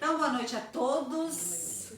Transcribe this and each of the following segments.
Então, boa noite a todos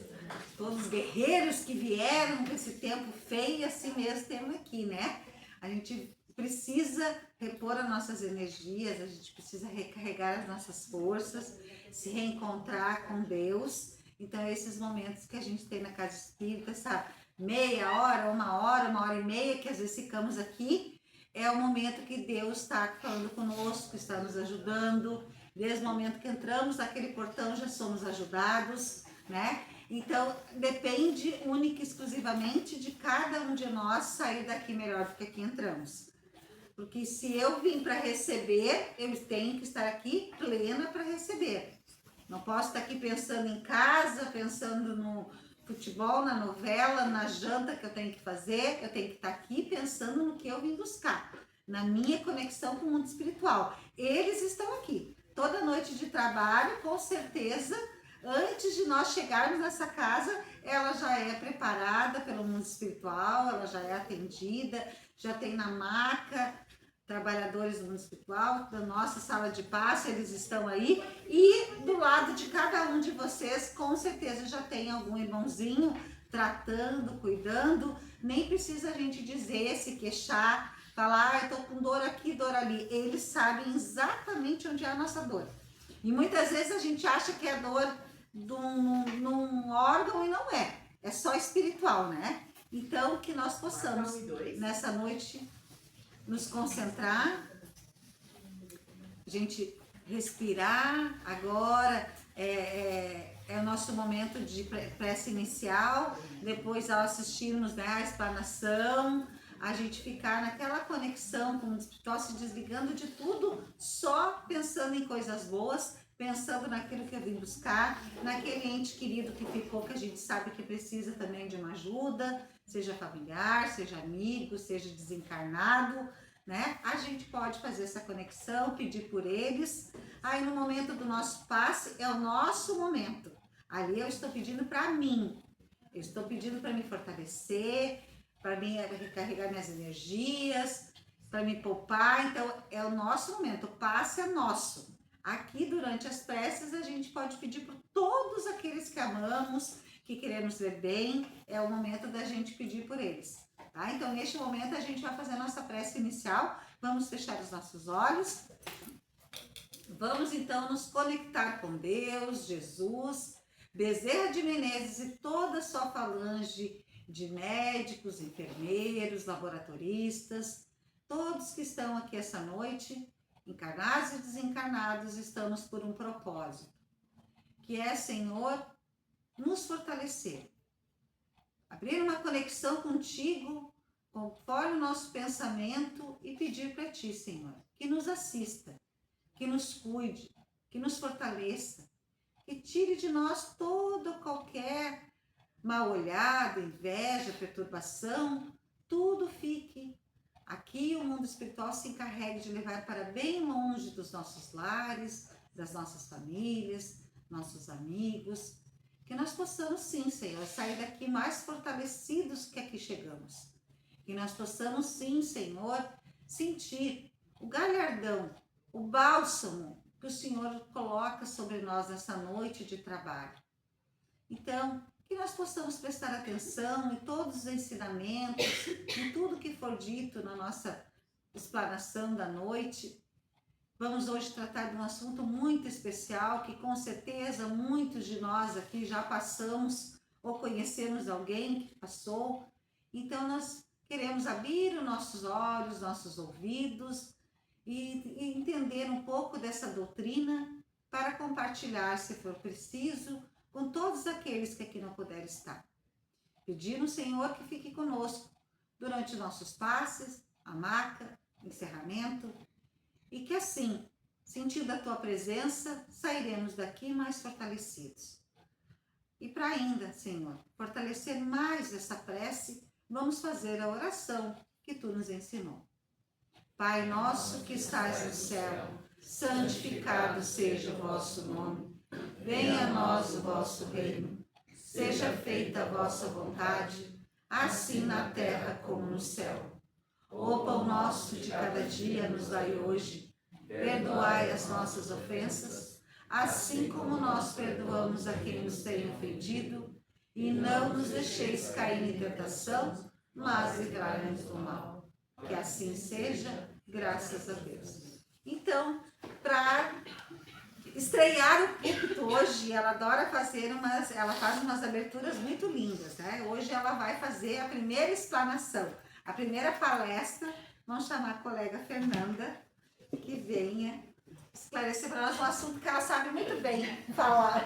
os guerreiros que vieram com esse tempo feio, assim mesmo temos aqui, né? A gente precisa repor as nossas energias, a gente precisa recarregar as nossas forças, se reencontrar com Deus. Então, esses momentos que a gente tem na Casa Espírita, essa meia hora, uma hora e meia, que às vezes ficamos aqui, é o momento que Deus está falando conosco, está nos ajudando. Desde o momento que entramos naquele portão, já somos ajudados, né? Então, depende única e exclusivamente de cada um de nós sair daqui melhor do que aqui entramos. Porque se eu vim para receber, eu tenho que estar aqui plena para receber. Não posso estar aqui pensando em casa, pensando no futebol, na novela, na janta que eu tenho que fazer. Eu tenho que estar aqui pensando no que eu vim buscar, na minha conexão com o mundo espiritual. Eles estão aqui. Toda noite de trabalho, com certeza, antes de nós chegarmos nessa casa, ela já é preparada pelo mundo espiritual, ela já é atendida, já tem na maca trabalhadores do mundo espiritual, da nossa sala de passe, eles estão aí, e do lado de cada um de vocês, com certeza já tem algum irmãozinho tratando, cuidando, nem precisa a gente dizer, se queixar, falar, eu tô com dor aqui, dor ali, eles sabem exatamente onde é a nossa dor. E muitas vezes a gente acha que é dor num órgão e não é, é só espiritual, né? Então, que nós possamos, nessa noite, nos concentrar, a gente respirar. Agora é o nosso momento de prece inicial, depois ao assistirmos, né, a explanação, a gente ficar naquela conexão com o espiritual, se desligando de tudo, só pensando em coisas boas, pensando naquilo que eu vim buscar, naquele ente querido que ficou, que a gente sabe que precisa também de uma ajuda, seja familiar, seja amigo, seja desencarnado, né? A gente pode fazer essa conexão, pedir por eles. Aí no momento do nosso passe, é o nosso momento. Ali eu estou pedindo para mim, eu estou pedindo para me fortalecer, para mim recarregar minhas energias, para me poupar. Então é o nosso momento, o passe é nosso. Aqui durante as preces a gente pode pedir por todos aqueles que amamos, que queremos ver bem, é o momento da gente pedir por eles. Tá? Então neste momento a gente vai fazer a nossa prece inicial, vamos fechar os nossos olhos, vamos então nos conectar com Deus, Jesus, Bezerra de Menezes e toda a sua falange de médicos, enfermeiros, laboratoristas, todos que estão aqui essa noite, encarnados e desencarnados, estamos por um propósito, que é, Senhor, nos fortalecer, abrir uma conexão contigo, conforme o nosso pensamento, e pedir para ti, Senhor, que nos assista, que nos cuide, que nos fortaleça, que tire de nós todo qualquer mal olhado, inveja, perturbação, tudo fique aqui. O mundo espiritual se encarregue de levar para bem longe dos nossos lares, das nossas famílias, nossos amigos, que nós possamos sim, Senhor, sair daqui mais fortalecidos que aqui chegamos, que nós possamos sim, Senhor, sentir o galhardão, o bálsamo que o Senhor coloca sobre nós nessa noite de trabalho. Então, que nós possamos prestar atenção em todos os ensinamentos, em tudo que for dito na nossa explanação da noite. Vamos hoje tratar de um assunto muito especial, que com certeza muitos de nós aqui já passamos ou conhecemos alguém que passou. Então, nós queremos abrir os nossos olhos, nossos ouvidos e entender um pouco dessa doutrina para compartilhar, se for preciso, com todos aqueles que aqui não puderem estar. Pedir no Senhor que fique conosco durante nossos passes, a maca, encerramento, e que assim, sentindo a tua presença, sairemos daqui mais fortalecidos. E para ainda, Senhor, fortalecer mais essa prece, vamos fazer a oração que tu nos ensinou. Pai nosso que estás no céu, santificado seja o vosso nome. Venha a nós o vosso reino, seja feita a vossa vontade, assim na terra como no céu. O pão nosso de cada dia nos dai hoje, perdoai as nossas ofensas, assim como nós perdoamos a quem nos tem ofendido, e não nos deixeis cair em tentação, mas livrai-nos do mal. Que assim seja, graças a Deus. Então, para estrear o púlpito hoje, ela adora fazer ela faz umas aberturas muito lindas, né? Hoje ela vai fazer a primeira explanação, a primeira palestra. Vamos chamar a colega Fernanda, que venha esclarecer para nós um assunto que ela sabe muito bem falar.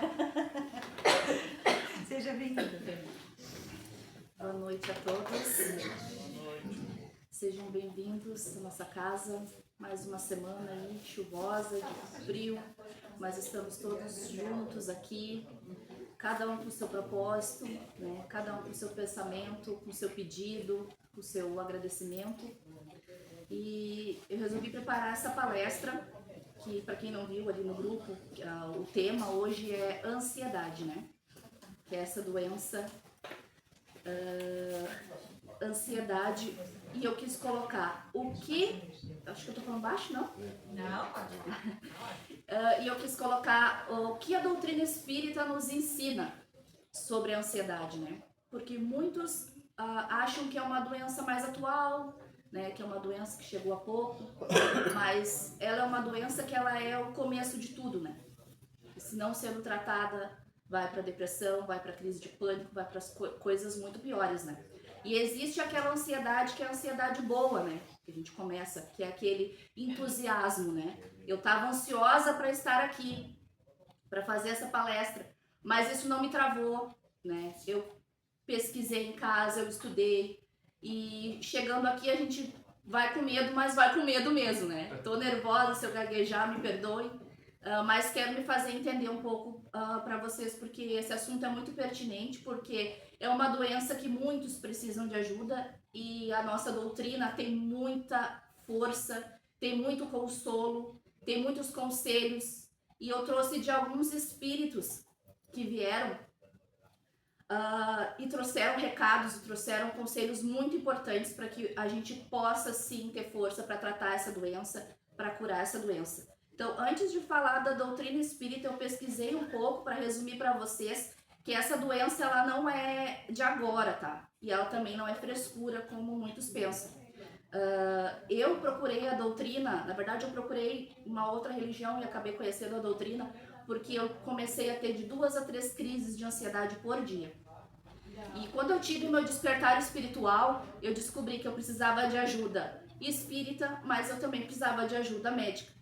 Seja bem-vinda, Fernanda. Boa noite a todos. Sejam bem-vindos à nossa casa. Mais uma semana aí, chuvosa, de frio, mas estamos todos juntos aqui, cada um com o seu propósito, né? Cada um com o seu pensamento, com o seu pedido, com o seu agradecimento. E eu resolvi preparar essa palestra, que para quem não viu ali no grupo, o tema hoje é ansiedade, né? Que é essa doença, ansiedade. E eu quis colocar o que... Acho que eu tô falando baixo, não? Não, pode ir. E eu quis colocar o que a doutrina espírita nos ensina sobre a ansiedade, né? Porque muitos acham que é uma doença mais atual, né? Que é uma doença que chegou há pouco, mas ela é uma doença que ela é o começo de tudo, né? E se não sendo tratada, vai para depressão, vai para crise de pânico, vai para coisas muito piores, né? E existe aquela ansiedade que é a ansiedade boa, né? Que a gente começa, que é aquele entusiasmo, né? Eu estava ansiosa para estar aqui, para fazer essa palestra, mas isso não me travou, né? Eu pesquisei em casa, eu estudei, e chegando aqui a gente vai com medo, mas vai com medo mesmo, né? Tô nervosa, se eu gaguejar, me perdoe, mas quero me fazer entender um pouco para vocês, porque esse assunto é muito pertinente, porque é uma doença que muitos precisam de ajuda e a nossa doutrina tem muita força, tem muito consolo, tem muitos conselhos, e eu trouxe de alguns espíritos que vieram e trouxeram recados, e trouxeram conselhos muito importantes para que a gente possa sim ter força para tratar essa doença, para curar essa doença. Então, antes de falar da doutrina espírita, eu pesquisei um pouco para resumir para vocês que essa doença ela não é de agora, tá? E ela também não é frescura, como muitos pensam. Eu procurei a doutrina, na verdade eu procurei uma outra religião e acabei conhecendo a doutrina, porque eu comecei a ter de 2 a 3 crises de ansiedade por dia. E quando eu tive o meu despertar espiritual, eu descobri que eu precisava de ajuda espírita, mas eu também precisava de ajuda médica.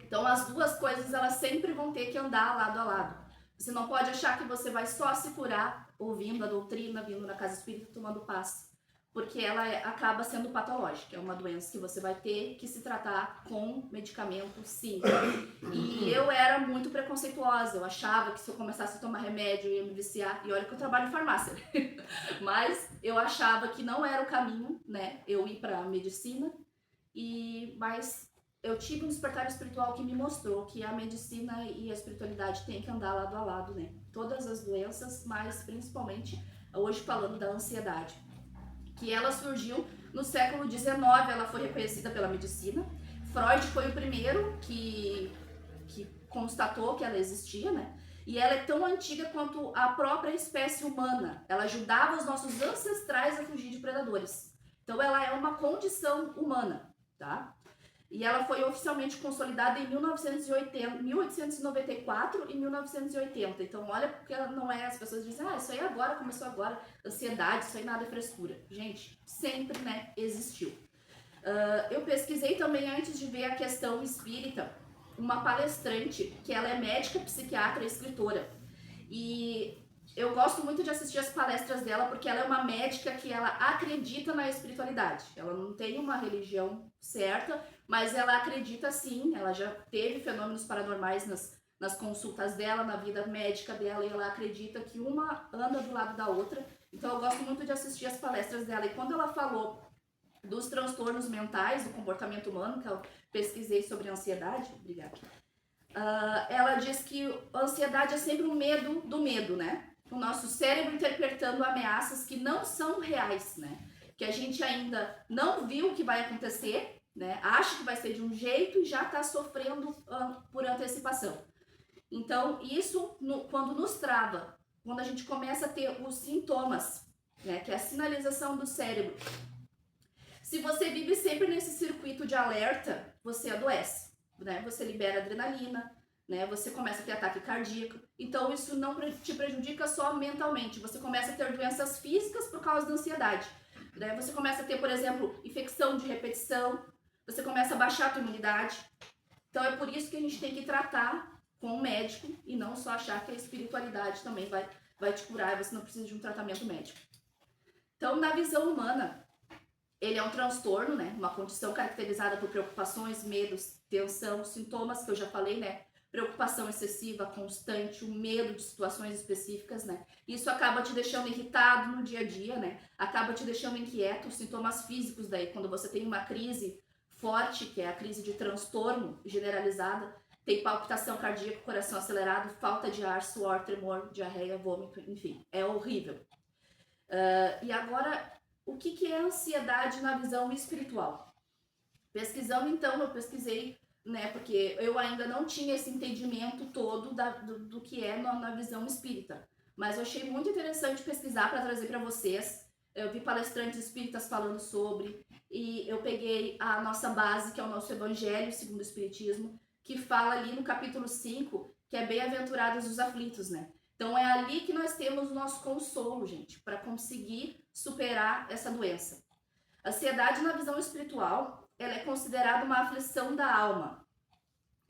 Então as duas coisas elas sempre vão ter que andar lado a lado. Você não pode achar que você vai só se curar ouvindo a doutrina, vindo na casa espírita, tomando passe, porque ela acaba sendo patológica. É uma doença que você vai ter que se tratar com medicamento, sim. E eu era muito preconceituosa, eu achava que se eu começasse a tomar remédio eu ia me viciar, e olha que eu trabalho em farmácia, mas eu achava que não era o caminho, né, eu ir para medicina, mas eu tive um despertar espiritual que me mostrou que a medicina e a espiritualidade têm que andar lado a lado, né? Todas as doenças, mas principalmente hoje falando da ansiedade, que ela surgiu no século XIX, ela foi reconhecida pela medicina. Freud foi o primeiro que constatou que ela existia, né? E ela é tão antiga quanto a própria espécie humana. Ela ajudava os nossos ancestrais a fugir de predadores. Então ela é uma condição humana, tá? E ela foi oficialmente consolidada em 1894 e 1980. Então, olha, porque ela não é... As pessoas dizem, isso aí agora, começou agora, ansiedade, isso aí nada é frescura. Gente, sempre, né, existiu. Eu pesquisei também, antes de ver a questão espírita, uma palestrante, que ela é médica, psiquiatra e escritora. E eu gosto muito de assistir as palestras dela, porque ela é uma médica que ela acredita na espiritualidade. Ela não tem uma religião certa, mas ela acredita sim, ela já teve fenômenos paranormais nas consultas dela, na vida médica dela, e ela acredita que uma anda do lado da outra. Então eu gosto muito de assistir as palestras dela. E quando ela falou dos transtornos mentais, do comportamento humano, que eu pesquisei sobre ansiedade, obrigada, ela diz que a ansiedade é sempre o medo do medo, né? O nosso cérebro interpretando ameaças que não são reais, né? Que a gente ainda não viu o que vai acontecer, né? Acha que vai ser de um jeito e já está sofrendo por antecipação. Então, isso quando nos trava, quando a gente começa a ter os sintomas, né, que é a sinalização do cérebro. Se você vive sempre nesse circuito de alerta, você adoece, né? Você libera adrenalina, né? Você começa a ter ataque cardíaco. Então, isso não te prejudica só mentalmente. Você começa a ter doenças físicas por causa da ansiedade, né? Você começa a ter, por exemplo, infecção de repetição. Você começa a baixar a tua imunidade. Então, é por isso que a gente tem que tratar com um médico e não só achar que a espiritualidade também vai te curar e você não precisa de um tratamento médico. Então, na visão humana, ele é um transtorno, né? Uma condição caracterizada por preocupações, medos, tensão, sintomas que eu já falei, né? Preocupação excessiva, constante, o medo de situações específicas, né? Isso acaba te deixando irritado no dia a dia, né? Acaba te deixando inquieto, os sintomas físicos daí, quando você tem uma crise forte, que é a crise de transtorno generalizada, tem palpitação cardíaca, coração acelerado, falta de ar, suor, tremor, diarreia, vômito, enfim, é horrível. E agora, o que é ansiedade na visão espiritual? Pesquisando, então, eu pesquisei, né, porque eu ainda não tinha esse entendimento todo do que é na visão espírita. Mas eu achei muito interessante pesquisar para trazer para vocês. Eu vi palestrantes espíritas falando sobre, e eu peguei a nossa base, que é o nosso Evangelho segundo o Espiritismo, que fala ali no capítulo 5, que é bem-aventurados os aflitos, né? Então é ali que nós temos o nosso consolo, gente, para conseguir superar essa doença. A ansiedade na visão espiritual, ela é considerada uma aflição da alma,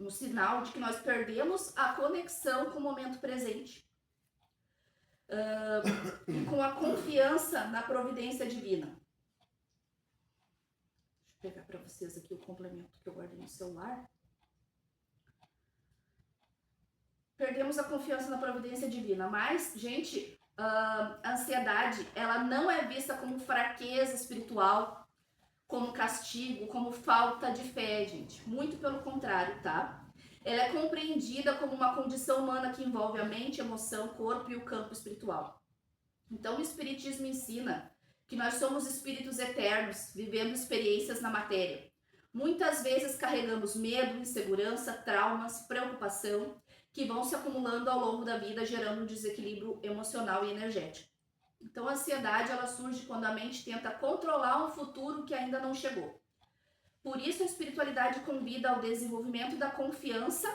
um sinal de que nós perdemos a conexão com o momento presente, com a confiança na providência divina. Deixa eu pegar para vocês aqui o complemento que eu guardei no celular. Perdemos a confiança na providência divina, mas, gente, a ansiedade, ela não é vista como fraqueza espiritual, como castigo, como falta de fé, gente. Muito pelo contrário, tá? Ela é compreendida como uma condição humana que envolve a mente, a emoção, o corpo e o campo espiritual. Então, o Espiritismo ensina que nós somos espíritos eternos, vivendo experiências na matéria. Muitas vezes carregamos medo, insegurança, traumas, preocupação, que vão se acumulando ao longo da vida, gerando um desequilíbrio emocional e energético. Então, a ansiedade, ela surge quando a mente tenta controlar um futuro que ainda não chegou. Por isso, a espiritualidade convida ao desenvolvimento da confiança,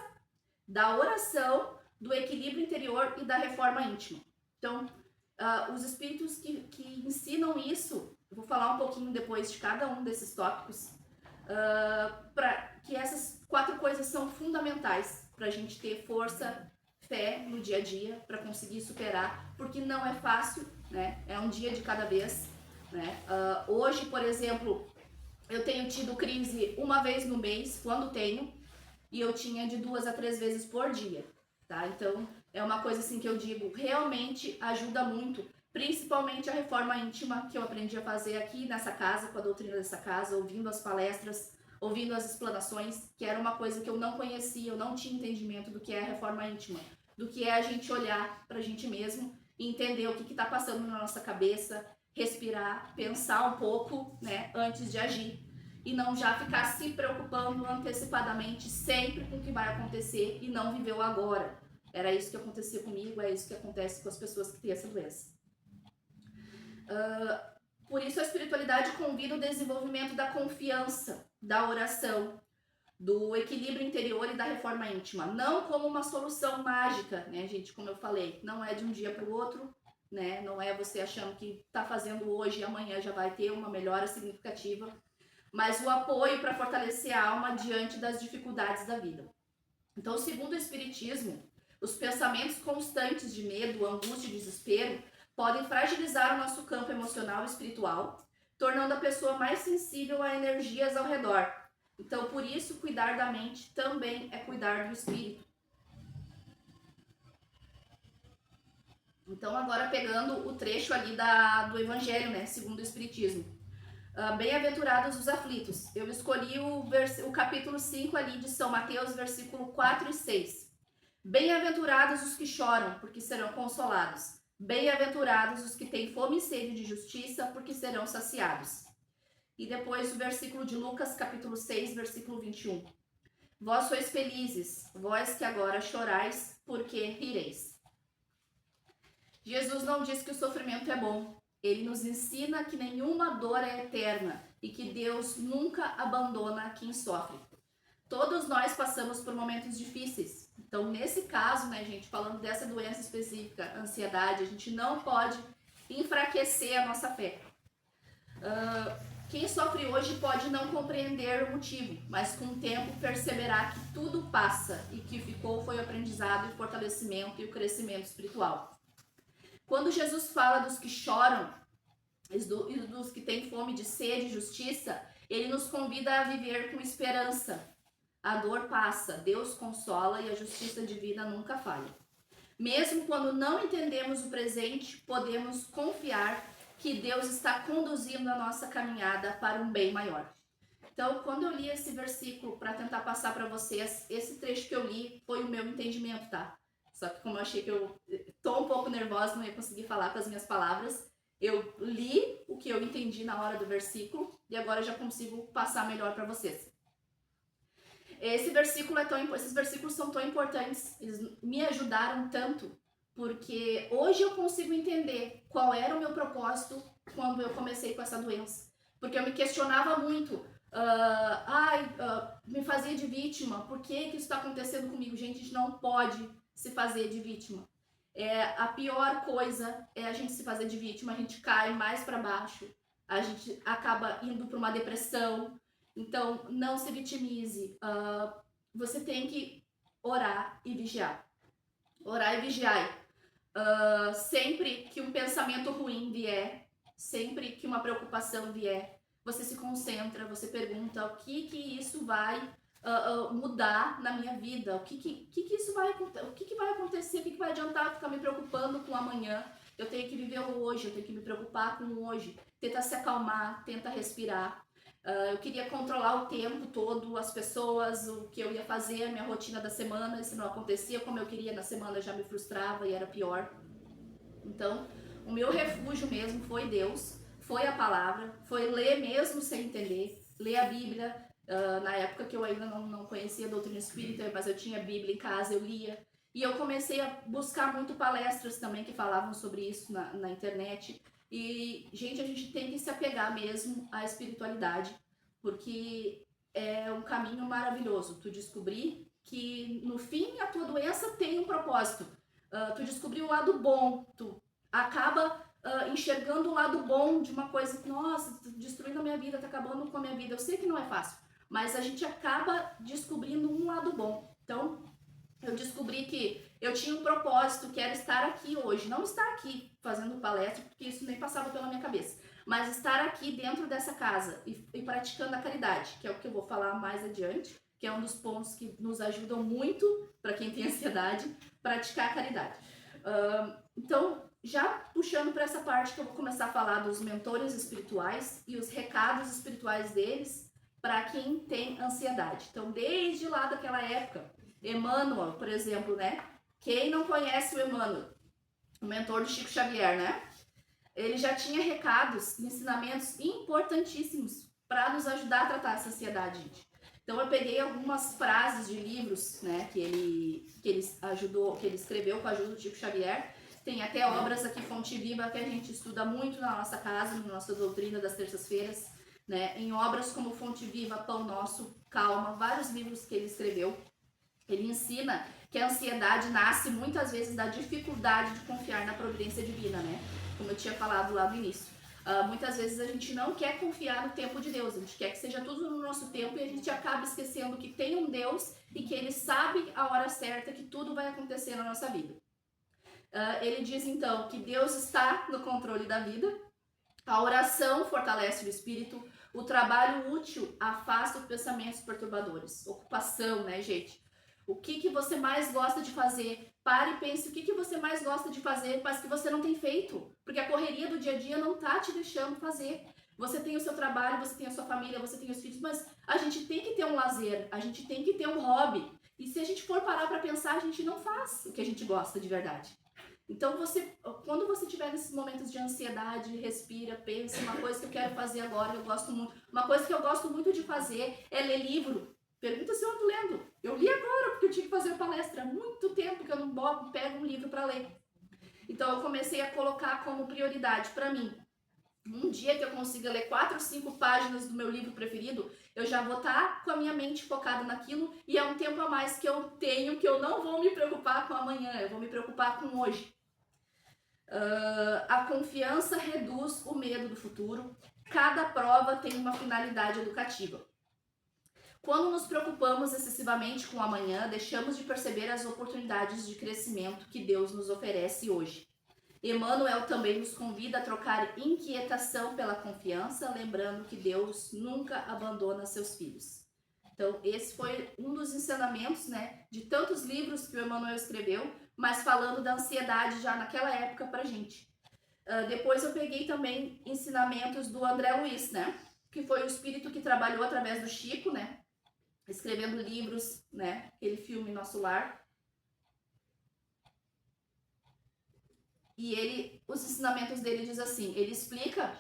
da oração, do equilíbrio interior e da reforma íntima. Então, os espíritos que ensinam isso, eu vou falar um pouquinho depois de cada um desses tópicos, para que essas 4 coisas são fundamentais para a gente ter força, fé no dia a dia, para conseguir superar, porque não é fácil, né? É um dia de cada vez, né? Hoje, por exemplo, eu tenho tido crise uma vez no mês, quando tenho, e eu tinha de 2 a 3 vezes por dia, tá? Então, é uma coisa assim que eu digo, realmente ajuda muito, principalmente a reforma íntima que eu aprendi a fazer aqui nessa casa, com a doutrina dessa casa, ouvindo as palestras, ouvindo as explanações, que era uma coisa que eu não conhecia, eu não tinha entendimento do que é a reforma íntima, do que é a gente olhar pra gente mesmo e entender o que está passando na nossa cabeça, respirar, pensar um pouco, né, antes de agir. E não já ficar se preocupando antecipadamente sempre com o que vai acontecer e não viver o agora. Era isso que acontecia comigo, é isso que acontece com as pessoas que têm essa doença. Por isso a espiritualidade convida o desenvolvimento da confiança, da oração, do equilíbrio interior e da reforma íntima. Não como uma solução mágica, né, gente? Como eu falei, não é de um dia para o outro, né? Não é você achando que está fazendo hoje e amanhã já vai ter uma melhora significativa, mas o apoio para fortalecer a alma diante das dificuldades da vida. Então, segundo o Espiritismo, os pensamentos constantes de medo, angústia e desespero podem fragilizar o nosso campo emocional e espiritual, tornando a pessoa mais sensível a energias ao redor. Então, por isso, cuidar da mente também é cuidar do espírito. Então, agora pegando o trecho ali do Evangelho, né, segundo o Espiritismo. Bem-aventurados os aflitos. Eu escolhi o capítulo 5 ali de São Mateus, versículo 4 e 6. Bem-aventurados os que choram, porque serão consolados. Bem-aventurados os que têm fome e sede de justiça, porque serão saciados. E depois o versículo de Lucas, capítulo 6, versículo 21. Vós sois felizes, vós que agora chorais, porque rireis. Jesus não diz que o sofrimento é bom. Ele nos ensina que nenhuma dor é eterna e que Deus nunca abandona quem sofre. Todos nós passamos por momentos difíceis. Então, nesse caso, né, gente, falando dessa doença específica, ansiedade, a gente não pode enfraquecer a nossa fé. Quem sofre hoje pode não compreender o motivo, mas com o tempo perceberá que tudo passa e que ficou foi o aprendizado, o fortalecimento e o crescimento espiritual. Quando Jesus fala dos que choram e dos que têm fome de sede e justiça, ele nos convida a viver com esperança. A dor passa, Deus consola e a justiça divina nunca falha. Mesmo quando não entendemos o presente, podemos confiar que Deus está conduzindo a nossa caminhada para um bem maior. Então, quando eu li esse versículo para tentar passar para vocês, esse trecho que eu li foi o meu entendimento, tá? Só que como eu achei que eu tô um pouco nervosa, não ia conseguir falar com as minhas palavras, eu li o que eu entendi na hora do versículo e agora eu já consigo passar melhor para vocês. Esses versículos são tão importantes, eles me ajudaram tanto, porque hoje eu consigo entender qual era o meu propósito quando eu comecei com essa doença. Porque eu me questionava muito, me fazia de vítima, por que isso está acontecendo comigo? Gente, a gente não pode se fazer de vítima. A pior coisa é a gente se fazer de vítima, a gente cai mais para baixo, a gente acaba indo para uma depressão. Então, não se vitimize. Você tem que orar e vigiar. Orar e vigiar. Sempre que um pensamento ruim vier, sempre que uma preocupação vier, você se concentra, você pergunta o que isso vai mudar na minha vida, o que isso vai acontecer, o que vai acontecer, o que vai adiantar eu ficar me preocupando com o amanhã. Eu tenho que viver o hoje, eu tenho que me preocupar com o hoje. Tenta se acalmar, tenta respirar. Eu queria controlar o tempo todo, as pessoas, o que eu ia fazer, a minha rotina da semana. Se não acontecia como eu queria na semana, já me frustrava e era pior. Então, o meu refúgio mesmo foi Deus, foi a palavra, foi ler mesmo sem entender, ler a Bíblia. Na época que eu ainda não conhecia a doutrina espírita, mas eu tinha a Bíblia em casa, eu lia. E eu comecei a buscar muito palestras também que falavam sobre isso na internet. E, gente, a gente tem que se apegar mesmo à espiritualidade, porque é um caminho maravilhoso. Tu descobrir que, no fim, a tua doença tem um propósito. Tu descobrir o lado bom, tu acaba enxergando o lado bom de uma coisa que, nossa, tá destruindo a minha vida, tá acabando com a minha vida. Eu sei que não é fácil, mas a gente acaba descobrindo um lado bom. Então, eu descobri que eu tinha um propósito, que era estar aqui hoje. Não estar aqui fazendo palestra, porque isso nem passava pela minha cabeça. Mas estar aqui dentro dessa casa e praticando a caridade, que é o que eu vou falar mais adiante, que é um dos pontos que nos ajudam muito, para quem tem ansiedade, praticar a caridade. Então, já puxando para essa parte que eu vou começar a falar dos mentores espirituais e os recados espirituais deles para quem tem ansiedade. Então, desde lá daquela época, Emmanuel, por exemplo, né? Quem não conhece o Emmanuel, o mentor de Chico Xavier, né? Ele já tinha recados, ensinamentos importantíssimos para nos ajudar a tratar essa ansiedade, gente. Então eu peguei algumas frases de livros, né, que ele escreveu com a ajuda do Chico Xavier. Tem até obras aqui, Fonte Viva, que a gente estuda muito na nossa casa, na nossa doutrina das terças-feiras, né? Em obras como Fonte Viva, Pão Nosso, Calma, vários livros que ele escreveu. Ele ensina que a ansiedade nasce muitas vezes da dificuldade de confiar na providência divina, né? Como eu tinha falado lá no início. Muitas vezes a gente não quer confiar no tempo de Deus, a gente quer que seja tudo no nosso tempo e a gente acaba esquecendo que tem um Deus e que Ele sabe a hora certa que tudo vai acontecer na nossa vida. Ele diz então que Deus está no controle da vida, a oração fortalece o espírito, o trabalho útil afasta os pensamentos perturbadores. Ocupação, né, gente? O que você mais gosta de fazer? Pare e pense o que você mais gosta de fazer, mas que você não tem feito. Porque a correria do dia a dia não tá te deixando fazer. Você tem o seu trabalho, você tem a sua família, você tem os filhos, mas a gente tem que ter um lazer, a gente tem que ter um hobby. E se a gente for parar para pensar, a gente não faz o que a gente gosta de verdade. Então, quando você tiver nesses momentos de ansiedade, respira, pensa, uma coisa que eu quero fazer agora, eu gosto muito. Uma coisa que eu gosto muito de fazer é ler livro. Pergunta se eu ando lendo. pego um livro para ler. Então eu comecei a colocar como prioridade para mim. Um dia que eu consiga ler 4 ou 5 páginas do meu livro preferido, eu já vou estar com a minha mente focada naquilo, e é um tempo a mais que eu tenho, que eu não vou me preocupar com amanhã, eu vou me preocupar com hoje. A confiança reduz o medo do futuro. Cada prova tem uma finalidade educativa. Quando nos preocupamos excessivamente com o amanhã, deixamos de perceber as oportunidades de crescimento que Deus nos oferece hoje. Emmanuel também nos convida a trocar inquietação pela confiança, lembrando que Deus nunca abandona seus filhos. Então, esse foi um dos ensinamentos, né, de tantos livros que o Emmanuel escreveu, mas falando da ansiedade já naquela época pra gente. Depois eu peguei também ensinamentos do André Luiz, né, que foi o espírito que trabalhou através do Chico, né, escrevendo livros, né, aquele filme Nosso Lar. E os ensinamentos dele diz assim, ele explica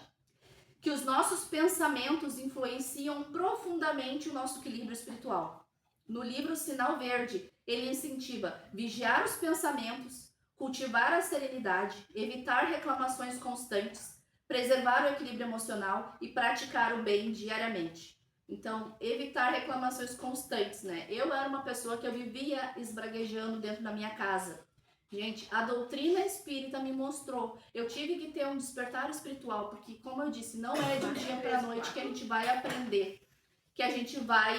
que os nossos pensamentos influenciam profundamente o nosso equilíbrio espiritual. No livro Sinal Verde, ele incentiva vigiar os pensamentos, cultivar a serenidade, evitar reclamações constantes, preservar o equilíbrio emocional e praticar o bem diariamente. Então, evitar reclamações constantes, né? Eu era uma pessoa que eu vivia esbraguejando dentro da minha casa. Gente, a doutrina espírita me mostrou. Eu tive que ter um despertar espiritual, porque, como eu disse, não é de um dia para a noite que a gente vai aprender, que a gente vai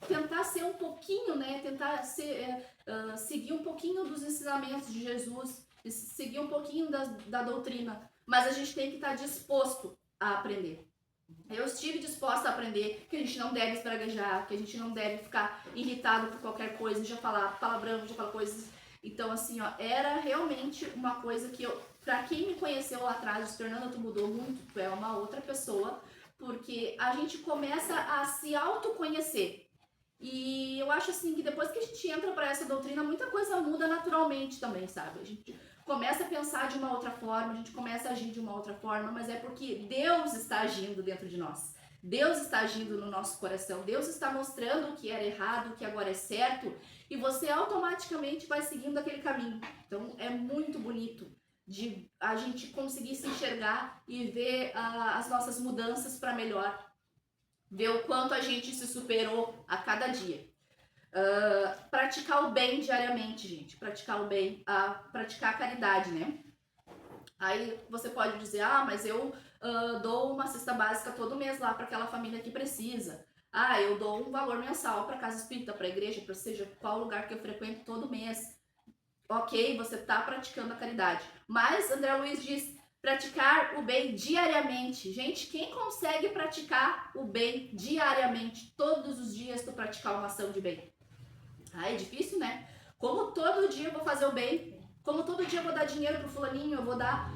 tentar ser um pouquinho, né? Tentar seguir um pouquinho dos ensinamentos de Jesus, seguir um pouquinho da doutrina. Mas a gente tem que estar disposto a aprender. Eu estive disposta a aprender que a gente não deve esbraguejar, que a gente não deve ficar irritado por qualquer coisa, já falar palavrão, já falar coisas. Então, assim, ó, era realmente uma coisa que pra quem me conheceu lá atrás, Fernanda, tu mudou muito, tu é uma outra pessoa, porque a gente começa a se autoconhecer. E eu acho, assim, que depois que a gente entra pra essa doutrina, muita coisa muda naturalmente também, sabe? A gente começa a pensar de uma outra forma, a gente começa a agir de uma outra forma, mas é porque Deus está agindo dentro de nós. Deus está agindo no nosso coração. Deus está mostrando o que era errado, o que agora é certo, e você automaticamente vai seguindo aquele caminho. Então é muito bonito de a gente conseguir se enxergar e ver as nossas mudanças para melhor. Ver o quanto a gente se superou a cada dia. Praticar o bem diariamente, gente. Praticar o bem, praticar a caridade, né? Aí você pode dizer, mas eu dou uma cesta básica todo mês lá para aquela família que precisa. Eu dou um valor mensal para casa espírita, para igreja, para seja qual lugar que eu frequento todo mês. Ok, você está praticando a caridade. Mas André Luiz diz, praticar o bem diariamente. Gente, quem consegue praticar o bem diariamente? Todos os dias tu praticar uma ação de bem. É difícil, né? Como todo dia eu vou fazer o bem, como todo dia eu vou dar dinheiro pro fulaninho, eu vou dar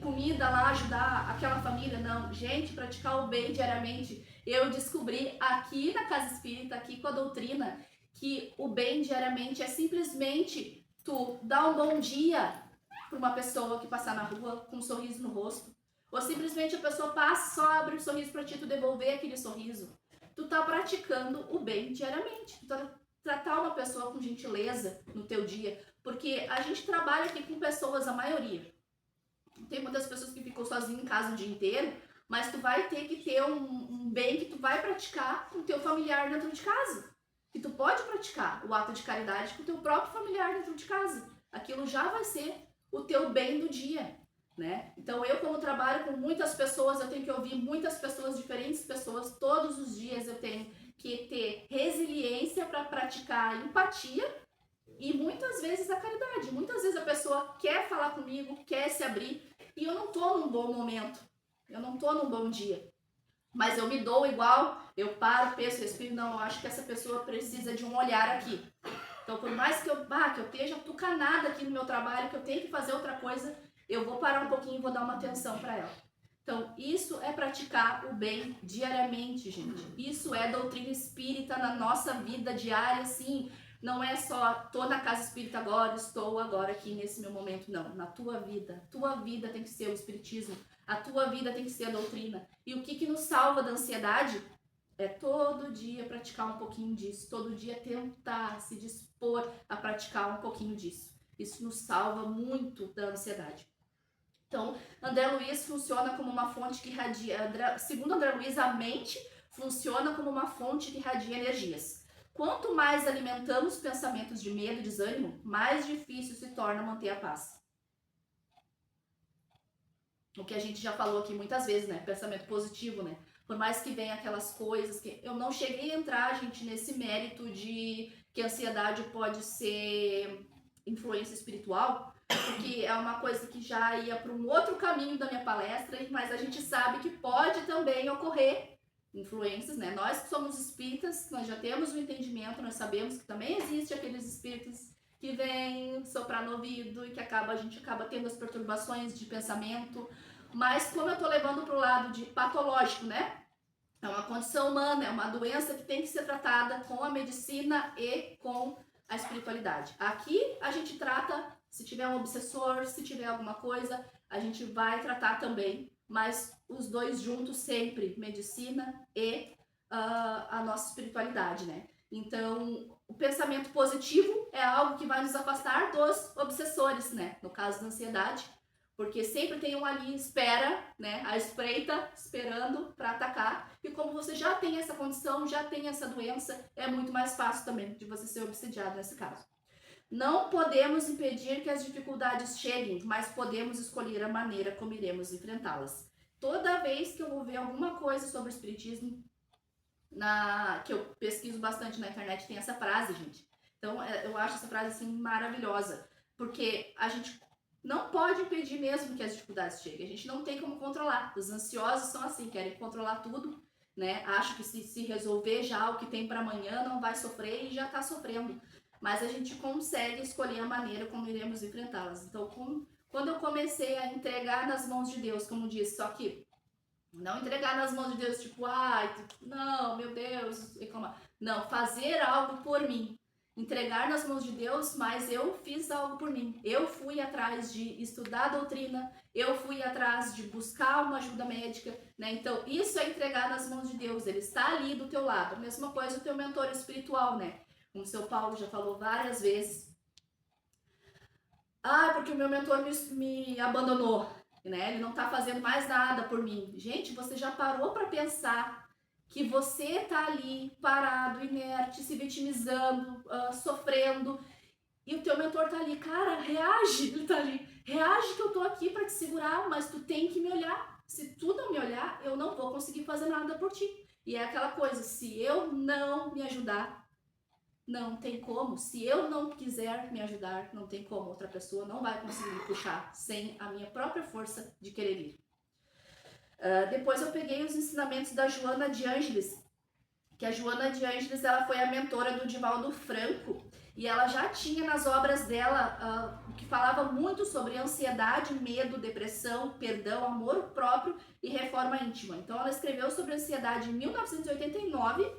comida lá, ajudar aquela família. Não, gente, praticar o bem diariamente. Eu descobri aqui na Casa Espírita, aqui com a doutrina, que o bem diariamente é simplesmente tu dar um bom dia para uma pessoa que passar na rua com um sorriso no rosto. Ou simplesmente a pessoa passa, só abre um sorriso para ti, tu devolver aquele sorriso. Tu tá praticando o bem diariamente. Tu tá tratar uma pessoa com gentileza no teu dia. Porque a gente trabalha aqui com pessoas, a maioria. Tem muitas pessoas que ficam sozinhas em casa o dia inteiro, mas tu vai ter que ter um bem que tu vai praticar com o teu familiar dentro de casa. Que tu pode praticar o ato de caridade com o teu próprio familiar dentro de casa. Aquilo já vai ser o teu bem do dia, né? Então eu, como trabalho com muitas pessoas, eu tenho que ouvir muitas pessoas, diferentes pessoas, todos os dias eu tenho que ter resiliência para praticar a empatia e muitas vezes a caridade. Muitas vezes a pessoa quer falar comigo, quer se abrir e eu não tô num bom momento, eu não tô num bom dia. Mas eu me dou igual, eu paro, penso, respiro, não, eu acho que essa pessoa precisa de um olhar aqui. Então, por mais que eu esteja tucanada aqui no meu trabalho, que eu tenho que fazer outra coisa, eu vou parar um pouquinho e vou dar uma atenção para ela. Então, isso é praticar o bem diariamente, gente. Isso é doutrina espírita na nossa vida diária, sim. Não é só, tô na casa espírita agora, estou agora aqui nesse meu momento, não. Na tua vida tem que ser o espiritismo. A tua vida tem que ser a doutrina. E o que nos salva da ansiedade? É todo dia praticar um pouquinho disso, todo dia tentar se dispor a praticar um pouquinho disso. Isso nos salva muito da ansiedade. Então, André Luiz funciona como uma fonte que irradia. Segundo André Luiz, a mente funciona como uma fonte que irradia energias. Quanto mais alimentamos pensamentos de medo e desânimo, mais difícil se torna manter a paz. O que a gente já falou aqui muitas vezes, né? Pensamento positivo, né? Por mais que venha aquelas coisas que... Eu não cheguei a entrar, gente, nesse mérito de que a ansiedade pode ser influência espiritual, porque é uma coisa que já ia para um outro caminho da minha palestra, mas a gente sabe que pode também ocorrer influências, né? Nós que somos espíritas, nós já temos o entendimento, nós sabemos que também existe aqueles espíritos que vêm soprar no ouvido e que a gente acaba tendo as perturbações de pensamento, mas como eu tô levando pro lado de patológico, né? É uma condição humana, é uma doença que tem que ser tratada com a medicina e com a espiritualidade. Aqui a gente trata, se tiver um obsessor, se tiver alguma coisa, a gente vai tratar também, mas os dois juntos sempre, medicina e a nossa espiritualidade, né? Então, o pensamento positivo é algo que vai nos afastar dos obsessores, né? No caso da ansiedade, porque sempre tem um ali espera, né? À espreita, esperando para atacar. E como você já tem essa condição, já tem essa doença, é muito mais fácil também de você ser obsediado nesse caso. Não podemos impedir que as dificuldades cheguem, mas podemos escolher a maneira como iremos enfrentá-las. Toda vez que eu vou ver alguma coisa sobre o espiritismo, que eu pesquiso bastante na internet, tem essa frase, gente. Então, eu acho essa frase, assim, maravilhosa. Porque a gente não pode impedir mesmo que as dificuldades cheguem. A gente não tem como controlar. Os ansiosos são assim, querem controlar tudo, né? Acham que se resolver já o que tem para amanhã, não vai sofrer e já tá sofrendo. Mas a gente consegue escolher a maneira como iremos enfrentá-las. Então, quando eu comecei a entregar nas mãos de Deus, como disse, só que não entregar nas mãos de Deus, tipo, ai, não, meu Deus, reclamar. Não, fazer algo por mim. Entregar nas mãos de Deus, mas eu fiz algo por mim. Eu fui atrás de estudar a doutrina, eu fui atrás de buscar uma ajuda médica, né? Então, isso é entregar nas mãos de Deus, ele está ali do teu lado. A mesma coisa o teu mentor espiritual, né? Como o seu Paulo já falou várias vezes. Ah, porque o meu mentor me abandonou, né? Ele não tá fazendo mais nada por mim. Gente, você já parou para pensar que você tá ali parado, inerte, se vitimizando, sofrendo, e o teu mentor tá ali, cara, reage, ele tá ali, reage que eu tô aqui para te segurar, mas tu tem que me olhar. Se tu não me olhar, eu não vou conseguir fazer nada por ti. E é aquela coisa, se eu não me ajudar, não tem como. Se eu não quiser me ajudar, não tem como. Outra pessoa não vai conseguir me puxar sem a minha própria força de querer ir. Depois eu peguei os ensinamentos da Joana de Ângeles, que a Joana de Ângeles ela foi a mentora do Divaldo Franco, e ela já tinha nas obras dela que falava muito sobre ansiedade, medo, depressão, perdão, amor próprio e reforma íntima. Então ela escreveu sobre ansiedade em 1989,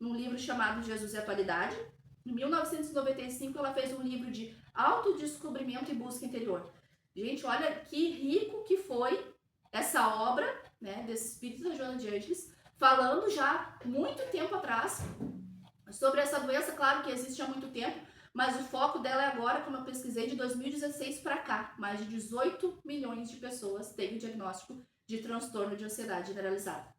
num livro chamado Jesus e Atualidade. Em 1995 ela fez um livro de autodescobrimento e busca interior. Gente, olha que rico que foi essa obra, né, desse espírito da Joana de Ângeles, falando já muito tempo atrás sobre essa doença. Claro que existe há muito tempo, mas o foco dela é agora, como eu pesquisei, de 2016 para cá. Mais de 18 milhões de pessoas têm o diagnóstico de transtorno de ansiedade generalizada.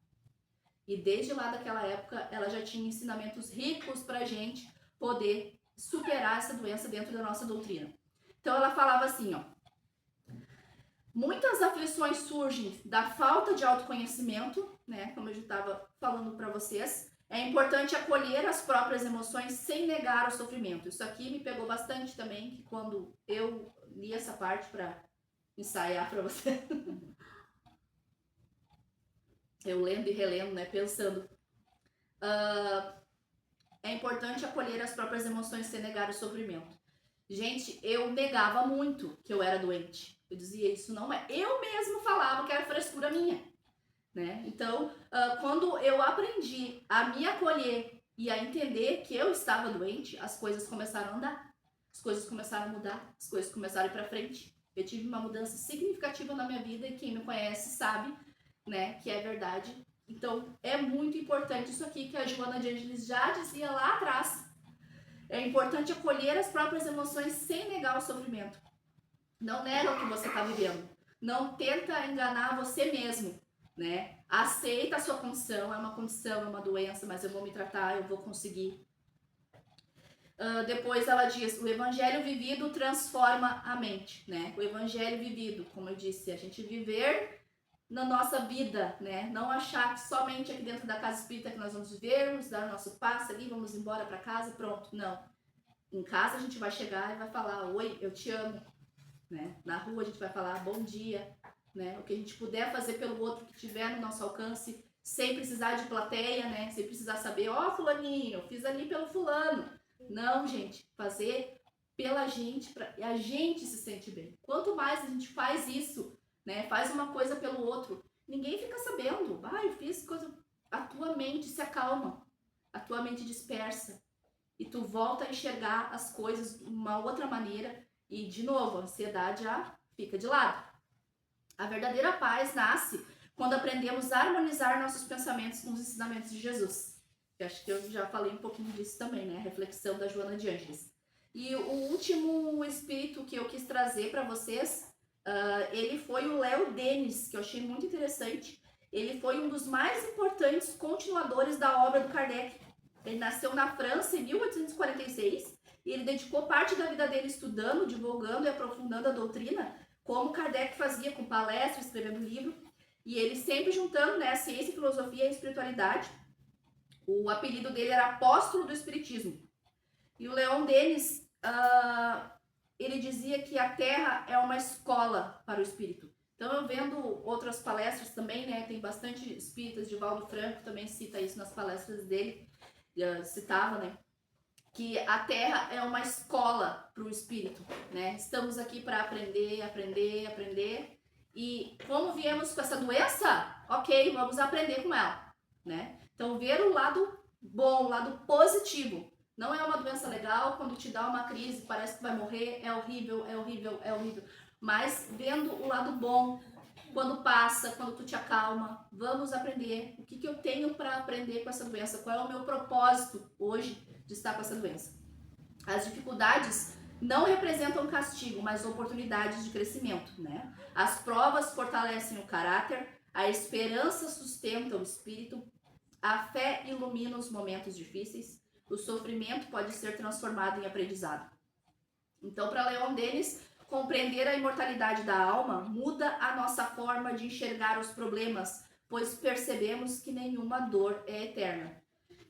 E desde lá daquela época, ela já tinha ensinamentos ricos pra gente poder superar essa doença dentro da nossa doutrina. Então ela falava assim, ó: muitas aflições surgem da falta de autoconhecimento, né? Como eu já estava falando para vocês. É importante acolher as próprias emoções sem negar o sofrimento. Isso aqui me pegou bastante também, que quando eu li essa parte para ensaiar para você, eu lendo e relendo, né? Pensando. É importante acolher as próprias emoções sem negar o sofrimento. Gente, eu negava muito que eu era doente. Eu dizia, isso não é. Eu mesmo falava que era frescura minha, né? Então, quando eu aprendi a me acolher e a entender que eu estava doente, as coisas começaram a andar. As coisas começaram a mudar. As coisas começaram a ir pra frente. Eu tive uma mudança significativa na minha vida e quem me conhece sabe, né, que é verdade. Então, é muito importante isso aqui que a Joana de Ângeles já dizia lá atrás. É importante acolher as próprias emoções sem negar o sofrimento. Não nega o que você está vivendo. Não tenta enganar você mesmo, né? Aceita a sua condição, é uma condição, é uma doença, mas eu vou me tratar, eu vou conseguir. Depois ela diz, o evangelho vivido transforma a mente, né? O evangelho vivido, como eu disse, a gente viver na nossa vida, né? Não achar que somente aqui dentro da casa espírita que nós vamos viver, nos dar o nosso passo ali, vamos embora para casa, pronto. Não. Em casa a gente vai chegar e vai falar, oi, eu te amo, né? Na rua a gente vai falar, bom dia, né? O que a gente puder fazer pelo outro que tiver no nosso alcance, sem precisar de plateia, né? Sem precisar saber, ó, fulaninho, eu fiz ali pelo fulano. Não, gente, fazer pela gente, pra a gente se sente bem. Quanto mais a gente faz isso, né? Faz uma coisa pelo outro, ninguém fica sabendo. Ah, eu fiz coisa. A tua mente se acalma, a tua mente dispersa e tu volta a enxergar as coisas de uma outra maneira e, de novo, a ansiedade já fica de lado. A verdadeira paz nasce quando aprendemos a harmonizar nossos pensamentos com os ensinamentos de Jesus. Eu acho que eu já falei um pouquinho disso também, né? A reflexão da Joana de Ângeles. E o último espírito que eu quis trazer para vocês, ele foi o Léo Denis, que eu achei muito interessante. Ele foi um dos mais importantes continuadores da obra do Kardec. Ele nasceu na França em 1846 e ele dedicou parte da vida dele estudando, divulgando e aprofundando a doutrina, como Kardec fazia com palestras, escrevendo livro. E ele sempre juntando, né, a ciência, a filosofia e a espiritualidade. O apelido dele era Apóstolo do Espiritismo. E o Leon Denis, ele dizia que a Terra é uma escola para o espírito. Então, eu vendo outras palestras também, né? Tem bastante espíritas, Divaldo Franco também cita isso nas palestras dele, citava, né? Que a Terra é uma escola para o espírito, né? Estamos aqui para aprender, aprender, aprender. E como viemos com essa doença, ok, vamos aprender com ela, né? Então, ver o lado bom, o lado positivo. Não é uma doença legal, quando te dá uma crise, parece que vai morrer, é horrível, é horrível, é horrível. Mas vendo o lado bom, quando passa, quando tu te acalma, vamos aprender. O que eu tenho para aprender com essa doença? Qual é o meu propósito hoje de estar com essa doença? As dificuldades não representam castigo, mas oportunidades de crescimento, né? As provas fortalecem o caráter, a esperança sustenta o espírito, a fé ilumina os momentos difíceis, o sofrimento pode ser transformado em aprendizado. Então, para Leon Denis, compreender a imortalidade da alma muda a nossa forma de enxergar os problemas, pois percebemos que nenhuma dor é eterna.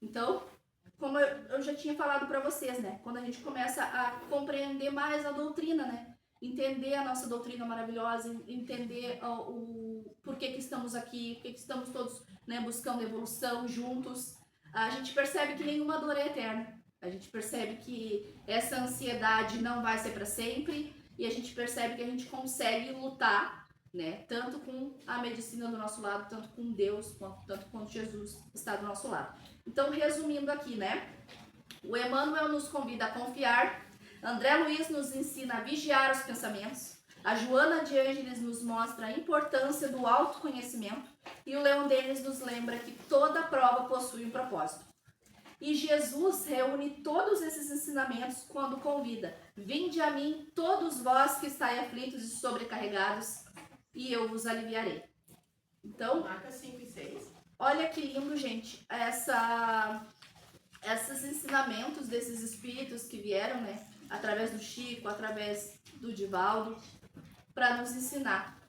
Então, como eu já tinha falado para vocês, né? Quando a gente começa a compreender mais a doutrina, né? Entender a nossa doutrina maravilhosa, entender o porquê que estamos aqui, porquê que estamos todos, né, buscando evolução juntos, a gente percebe que nenhuma dor é eterna. A gente percebe que essa ansiedade não vai ser para sempre e a gente percebe que a gente consegue lutar, né, tanto com a medicina do nosso lado, tanto com Deus, tanto quanto Jesus está do nosso lado. Então, resumindo aqui, né, o Emmanuel nos convida a confiar, André Luiz nos ensina a vigiar os pensamentos, a Joana de Ângeles nos mostra a importância do autoconhecimento e o Leon Denis nos lembra que toda prova possui um propósito. E Jesus reúne todos esses ensinamentos quando convida: vinde a mim todos vós que estáis aflitos e sobrecarregados, e eu vos aliviarei. Então, marca 5 e 6. Olha que lindo, gente, esses ensinamentos desses espíritos que vieram, né, através do Chico, através do Divaldo, para nos ensinar.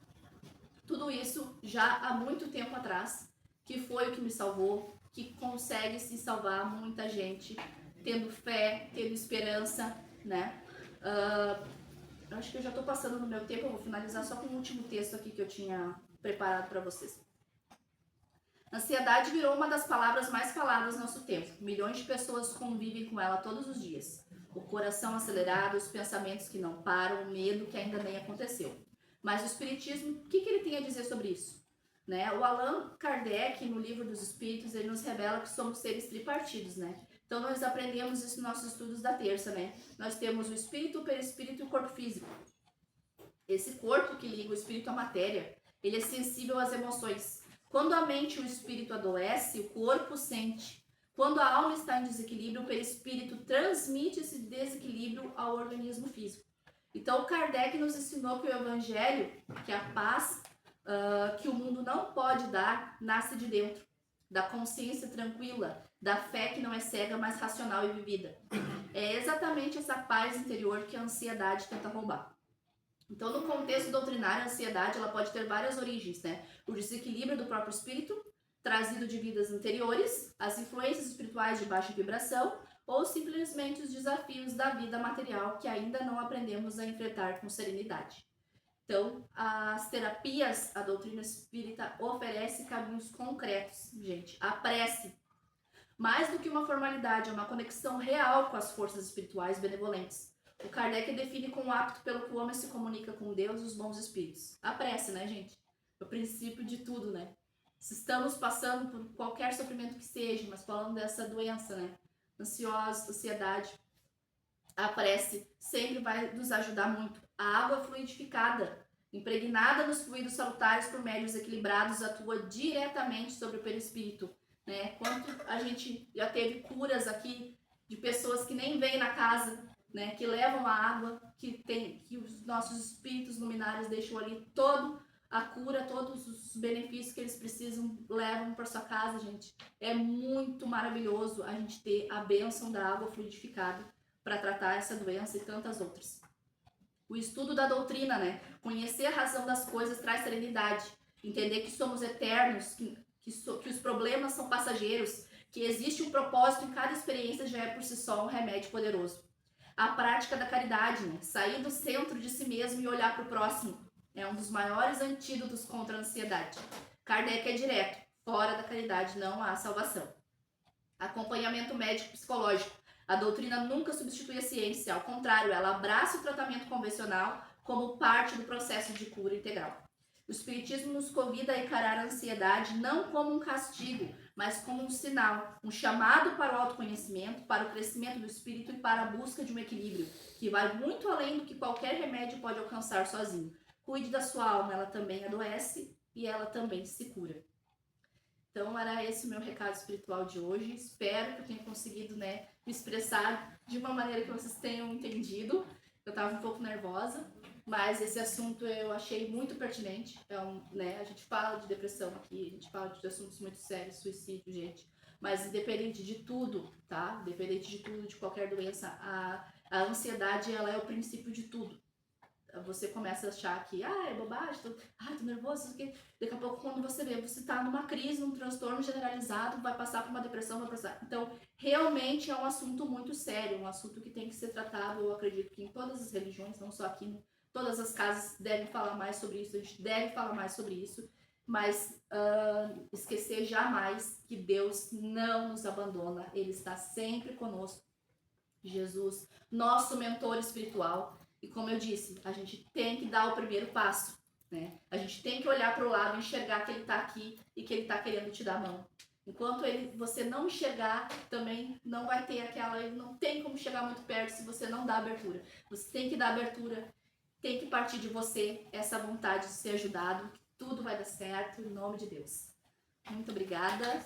Tudo isso já há muito tempo atrás, que foi o que me salvou, que consegue se salvar muita gente, tendo fé, tendo esperança, né? Acho que eu já estou passando no meu tempo, eu vou finalizar só com o último texto aqui que eu tinha preparado para vocês. Ansiedade virou uma das palavras mais faladas no nosso tempo. Milhões de pessoas convivem com ela todos os dias. O coração acelerado, os pensamentos que não param, o medo que ainda nem aconteceu. Mas o Espiritismo, o que ele tem a dizer sobre isso? Né? O Allan Kardec, no Livro dos Espíritos, ele nos revela que somos seres tripartidos, né? Então, nós aprendemos isso nos nossos estudos da terça, né? Nós temos o espírito, o perispírito e o corpo físico. Esse corpo que liga o espírito à matéria, ele é sensível às emoções. Quando a mente e o espírito adoecem, o corpo sente. Quando a alma está em desequilíbrio, o perispírito transmite esse desequilíbrio ao organismo físico. Então, Kardec nos ensinou que o evangelho, que a paz que o mundo não pode dar, nasce de dentro, da consciência tranquila, da fé que não é cega, mas racional e vivida. É exatamente essa paz interior que a ansiedade tenta roubar. Então, no contexto doutrinário, a ansiedade ela pode ter várias origens, né? O desequilíbrio do próprio espírito, trazido de vidas anteriores, as influências espirituais de baixa vibração, ou simplesmente os desafios da vida material que ainda não aprendemos a enfrentar com serenidade. Então, as terapias, a doutrina espírita oferece caminhos concretos, gente. A prece, mais do que uma formalidade, é uma conexão real com as forças espirituais benevolentes. O Kardec define como apto pelo que o homem se comunica com Deus e os bons espíritos. A prece, né, gente? É o princípio de tudo, né? Se estamos passando por qualquer sofrimento que seja, mas falando dessa doença, né? Ansiedade, a prece sempre vai nos ajudar muito. A água fluidificada, impregnada nos fluidos salutares por médios equilibrados, atua diretamente sobre o perispírito, né? Quanto a gente já teve curas aqui de pessoas que nem vêm na casa, né? Que levam a água, que os nossos espíritos luminares deixam ali todo a cura, todos os benefícios que eles precisam, levam para sua casa, gente. É muito maravilhoso a gente ter a bênção da água fluidificada para tratar essa doença e tantas outras. O estudo da doutrina, né? Conhecer a razão das coisas traz serenidade. Entender que somos eternos, que os problemas são passageiros, que existe um propósito em cada experiência já é por si só um remédio poderoso. A prática da caridade, né? Sair do centro de si mesmo e olhar para o próximo, é um dos maiores antídotos contra a ansiedade. Kardec é direto, fora da caridade não há salvação. Acompanhamento médico psicológico. A doutrina nunca substitui a ciência, ao contrário, ela abraça o tratamento convencional como parte do processo de cura integral. O Espiritismo nos convida a encarar a ansiedade não como um castigo, mas como um sinal, um chamado para o autoconhecimento, para o crescimento do espírito e para a busca de um equilíbrio, que vai muito além do que qualquer remédio pode alcançar sozinho. Cuide da sua alma, ela também adoece e ela também se cura. Então, era esse o meu recado espiritual de hoje. Espero que eu tenha conseguido, né, me expressar de uma maneira que vocês tenham entendido. Eu estava um pouco nervosa, mas esse assunto eu achei muito pertinente. Né, a gente fala de depressão aqui, a gente fala de assuntos muito sérios, suicídio, gente. Mas independente de tudo, tá? Independente de tudo, de qualquer doença, a ansiedade, ela é o princípio de tudo. Você começa a achar que, é bobagem, tô nervoso, isso aqui. Daqui a pouco, quando você vê, você tá numa crise, num transtorno generalizado, vai passar por uma depressão, vai passar. Então, realmente é um assunto muito sério, um assunto que tem que ser tratado. Eu acredito que em todas as religiões, não só aqui, todas as casas devem falar mais sobre isso, a gente deve falar mais sobre isso, mas esquecer jamais que Deus não nos abandona, Ele está sempre conosco. Jesus, nosso mentor espiritual. E como eu disse, a gente tem que dar o primeiro passo, né? A gente tem que olhar para o lado, enxergar que ele está aqui e que ele está querendo te dar a mão. Enquanto você não enxergar, também não vai ter ele não tem como chegar muito perto se você não dá abertura. Você tem que dar abertura, tem que partir de você essa vontade de ser ajudado, que tudo vai dar certo, em nome de Deus. Muito obrigada.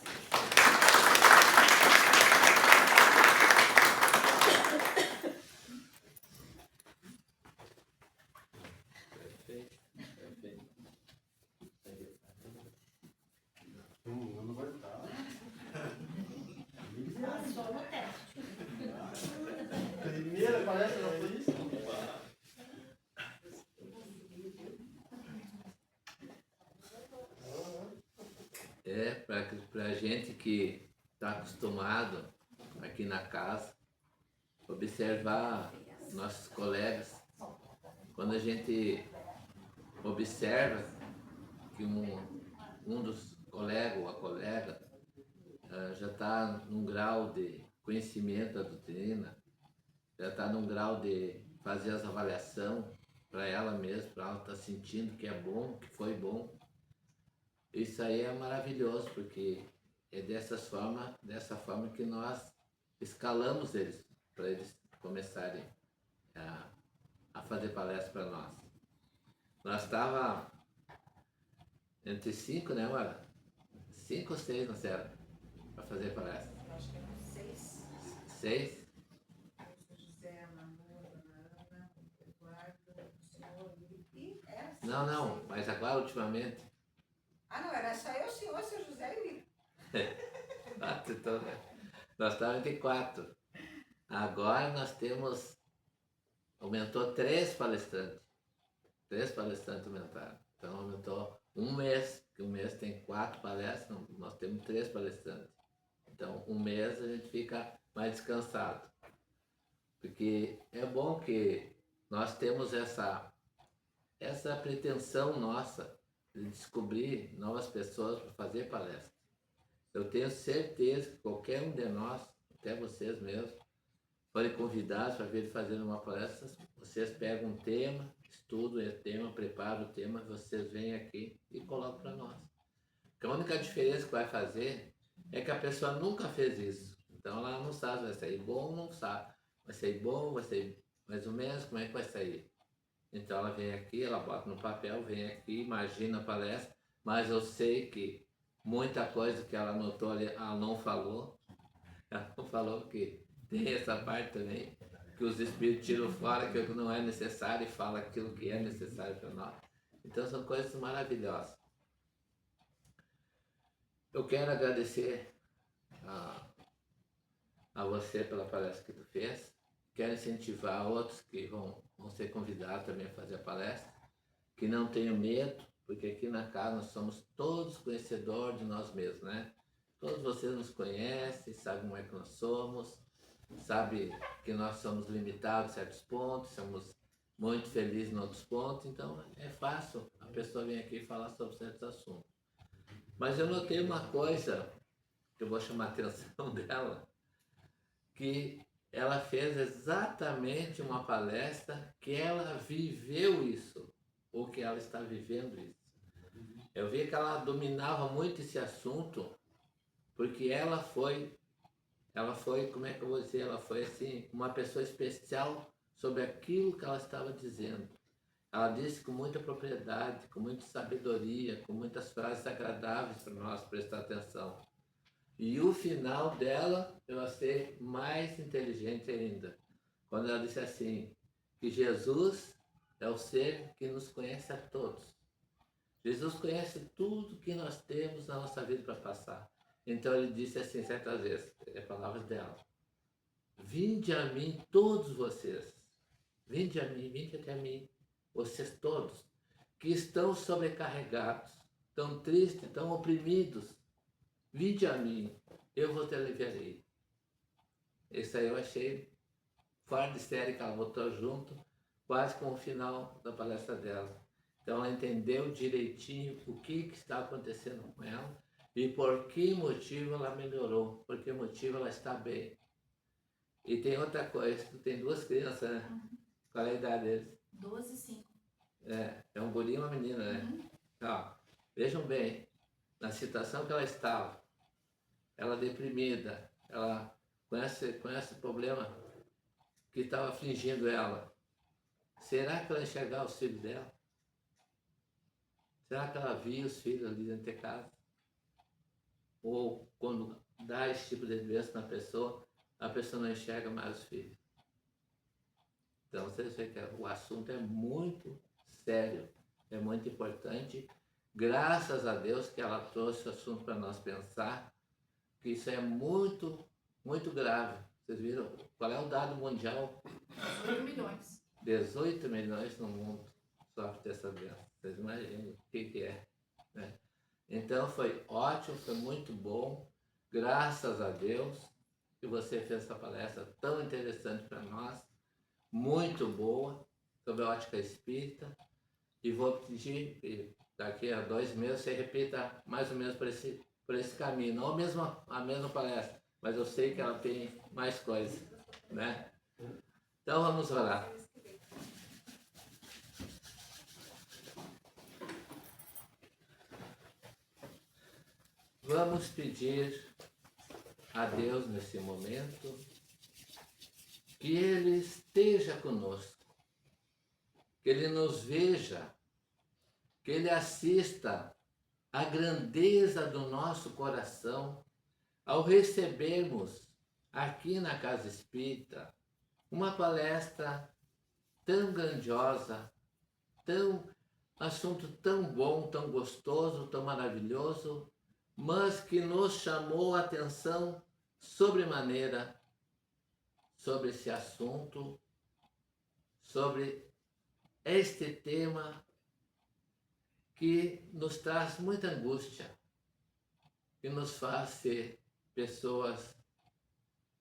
Não vai estar. Só no teste. Primeira palestra já foi isso? Pra gente que está acostumado aqui na casa, observar nossos colegas, quando a gente observa que um dos colegas ou a colega já está num grau de conhecimento da doutrina, já está num grau de fazer as avaliações para ela mesma, para ela estar sentindo que é bom, que foi bom. Isso aí é maravilhoso, porque é dessa forma que nós escalamos eles, para eles começarem a fazer palestra para nós. Nós estávamos entre 5, né, Mara? 5 ou 6 na Serra para fazer palestra? Eu acho que eram 6. 6? O José, a Manu, a Ana, o Eduardo, o senhor, e era assim, Não, 6. mas agora ultimamente. Ah, não, era só eu, o senhor, seu José e o Lito. 4, então, né? Nós estávamos em 4. Agora nós temos. Aumentou 3 palestrantes. 3 palestrantes aumentaram. Então aumentou um mês, que um mês tem 4 palestras, nós temos 3 palestrantes. Então um mês a gente fica mais descansado. Porque é bom que nós temos essa pretensão nossa de descobrir novas pessoas para fazer palestra. Eu tenho certeza que qualquer um de nós, até vocês mesmos, forem convidados para vir fazer uma palestra, vocês pegam um tema, estudam o tema, preparam o tema, vocês vêm aqui e colocam para nós. Porque a única diferença que vai fazer é que a pessoa nunca fez isso. Então ela não sabe se vai sair bom ou não sabe. Vai sair bom, vai sair mais ou menos, como é que vai sair? Então ela vem aqui, ela bota no papel, vem aqui, imagina a palestra, mas eu sei que muita coisa que ela anotou ali, ela não falou. Ela não falou que tem essa parte também, que os espíritos tiram fora aquilo que não é necessário e falam aquilo que é necessário para nós. Então são coisas maravilhosas. Eu quero agradecer a você pela palestra que tu fez. Quero incentivar outros que vão ser convidados também a fazer a palestra, que não tenham medo, porque aqui na casa nós somos todos conhecedores de nós mesmos, né? Todos vocês nos conhecem, sabem como é que nós somos, sabem que nós somos limitados em certos pontos, somos muito felizes em outros pontos, então é fácil a pessoa vir aqui falar sobre certos assuntos. Mas eu notei uma coisa, que eu vou chamar a atenção dela, que ela fez exatamente uma palestra que ela viveu isso, ou que ela está vivendo isso. Eu vi que ela dominava muito esse assunto, porque ela foi, como é que eu vou dizer, ela foi assim, uma pessoa especial sobre aquilo que ela estava dizendo. Ela disse com muita propriedade, com muita sabedoria, com muitas frases agradáveis para nós prestar atenção. E o final dela eu achei mais inteligente ainda, quando ela disse assim, que Jesus é o ser que nos conhece a todos. Jesus conhece tudo que nós temos na nossa vida para passar. Então ele disse assim certas vezes, é palavras dela, vinde a mim todos vocês, vinde a mim, vinde até mim, vocês todos, que estão sobrecarregados, tão tristes, tão oprimidos, vinde a mim, eu vos aliviarei. Isso aí eu achei fora de série que ela botou junto, quase com o final da palestra dela. Então ela entendeu direitinho o que está acontecendo com ela e por que motivo ela melhorou, por que motivo ela está bem. E tem outra coisa, tu tem 2 crianças, né? Uhum. Qual é a idade deles? 12 e 5. É um guri e uma menina, né? Uhum. Ó, vejam bem, na situação que ela estava, ela deprimida, ela com esse problema que estava afligindo ela, será que ela enxergava os filhos dela? Será que ela via os filhos ali dentro de casa? Ou quando dá esse tipo de doença na pessoa, a pessoa não enxerga mais os filhos? Então vocês veem que o assunto é muito sério, é muito importante. Graças a Deus que ela trouxe o assunto para nós pensar, que isso é muito, muito grave. Vocês viram qual é o dado mundial? 18 milhões. 18 milhões no mundo sofrem dessa doença. Vocês imaginam o que é, né? Então foi ótimo, foi muito bom. Graças a Deus que você fez essa palestra tão interessante para nós, muito boa, sobre a ótica espírita. E vou pedir que daqui a 2 meses você repita mais ou menos por esse caminho. Não a mesma palestra, mas eu sei que ela tem mais coisas, né? Então vamos orar. Vamos pedir a Deus nesse momento que Ele esteja conosco, que Ele nos veja, que Ele assista a grandeza do nosso coração ao recebermos aqui na Casa Espírita uma palestra tão grandiosa, assunto tão bom, tão gostoso, tão maravilhoso, mas que nos chamou a atenção sobremaneira sobre esse assunto, sobre este tema que nos traz muita angústia, que nos faz ser pessoas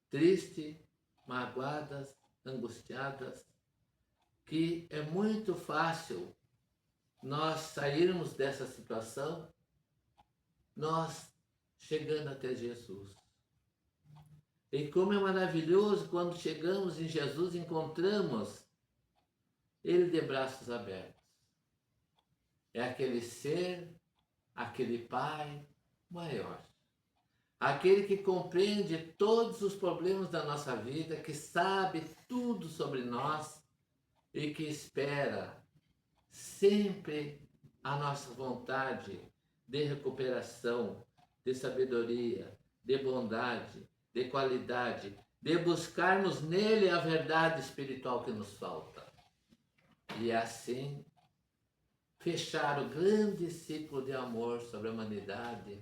tristes, magoadas, angustiadas, que é muito fácil nós sairmos dessa situação, nós chegando até Jesus. E como é maravilhoso quando chegamos em Jesus, encontramos Ele de braços abertos. É aquele ser, aquele Pai maior. Aquele que compreende todos os problemas da nossa vida, que sabe tudo sobre nós e que espera sempre a nossa vontade de recuperação, de sabedoria, de bondade, de qualidade, de buscarmos nele a verdade espiritual que nos falta. E assim, fechar o grande ciclo de amor sobre a humanidade,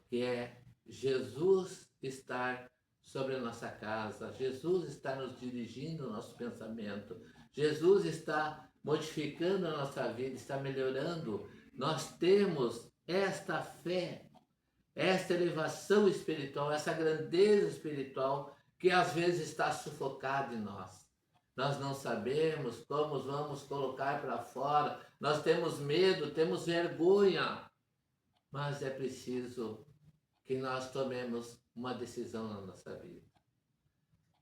que é Jesus estar sobre a nossa casa, Jesus está nos dirigindo o nosso pensamento, Jesus está modificando a nossa vida, está melhorando. Nós temos esta fé, esta elevação espiritual, essa grandeza espiritual que às vezes está sufocada em nós. Nós não sabemos como vamos colocar para fora, nós temos medo, temos vergonha, mas é preciso que nós tomemos uma decisão na nossa vida.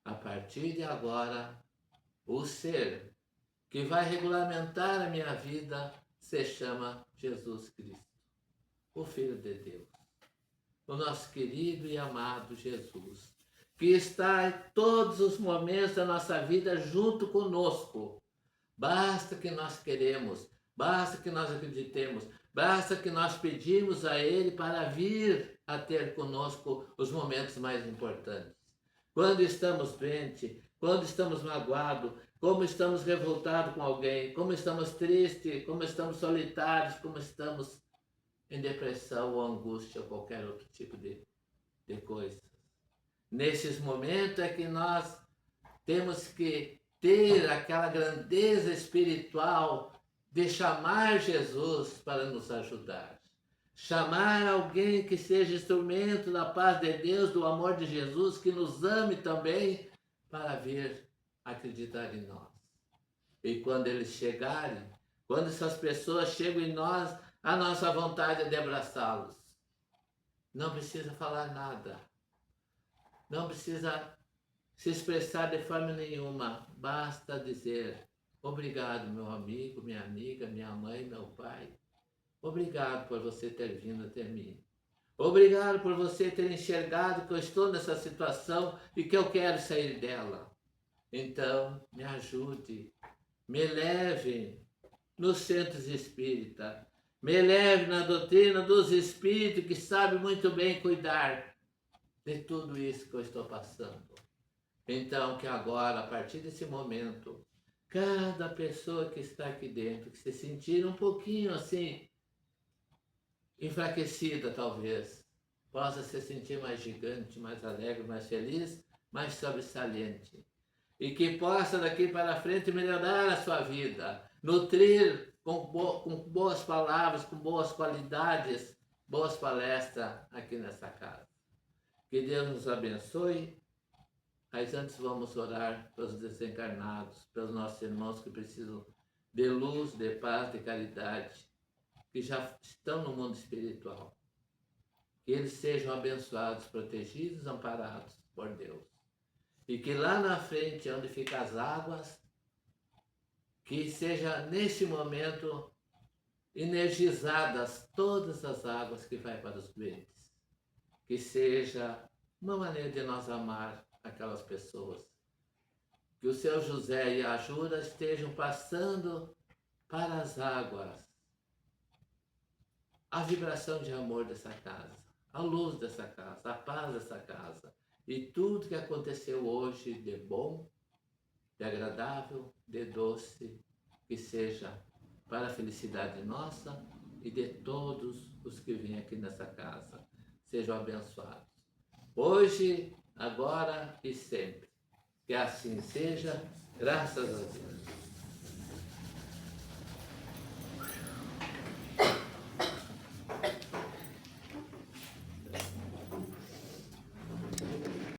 A partir de agora, o ser que vai regulamentar a minha vida se chama Jesus Cristo, o Filho de Deus, o nosso querido e amado Jesus, que está em todos os momentos da nossa vida junto conosco. Basta que nós queremos, basta que nós acreditemos, basta que nós pedimos a Ele para vir a ter conosco os momentos mais importantes. Quando estamos doentes, quando estamos magoados, como estamos revoltados com alguém, como estamos tristes, como estamos solitários, como estamos em depressão ou angústia ou qualquer outro tipo de coisa. Nesses momentos é que nós temos que ter aquela grandeza espiritual de chamar Jesus para nos ajudar. Chamar alguém que seja instrumento da paz de Deus, do amor de Jesus, que nos ame também, para vir acreditar em nós. E quando eles chegarem, quando essas pessoas chegam em nós, a nossa vontade é de abraçá-los. Não precisa falar nada. Não precisa se expressar de forma nenhuma. Basta dizer: obrigado, meu amigo, minha amiga, minha mãe, meu pai. Obrigado por você ter vindo até mim. Obrigado por você ter enxergado que eu estou nessa situação e que eu quero sair dela. Então, me ajude, me leve nos centros espíritas, me leve na doutrina dos espíritos que sabe muito bem cuidar de tudo isso que eu estou passando. Então, que agora, a partir desse momento, cada pessoa que está aqui dentro, que se sentir um pouquinho assim, enfraquecida talvez, possa se sentir mais gigante, mais alegre, mais feliz, mais sobressalente. E que possa daqui para frente melhorar a sua vida, nutrir com boas palavras, com boas qualidades, boas palestras aqui nessa casa. Que Deus nos abençoe. Mas antes vamos orar pelos desencarnados, pelos nossos irmãos que precisam de luz, de paz, de caridade, que já estão no mundo espiritual. Que eles sejam abençoados, protegidos, amparados por Deus. E que lá na frente, onde ficam as águas, que seja neste momento energizadas todas as águas que vai para os doentes. Que seja uma maneira de nós amar aquelas pessoas. Que o seu José e a Jura estejam passando para as águas a vibração de amor dessa casa, a luz dessa casa, a paz dessa casa. E tudo que aconteceu hoje de bom, de agradável, de doce, que seja para a felicidade nossa e de todos os que vêm aqui nessa casa. Sejam abençoados. Hoje, agora e sempre. Que assim seja, graças a Deus.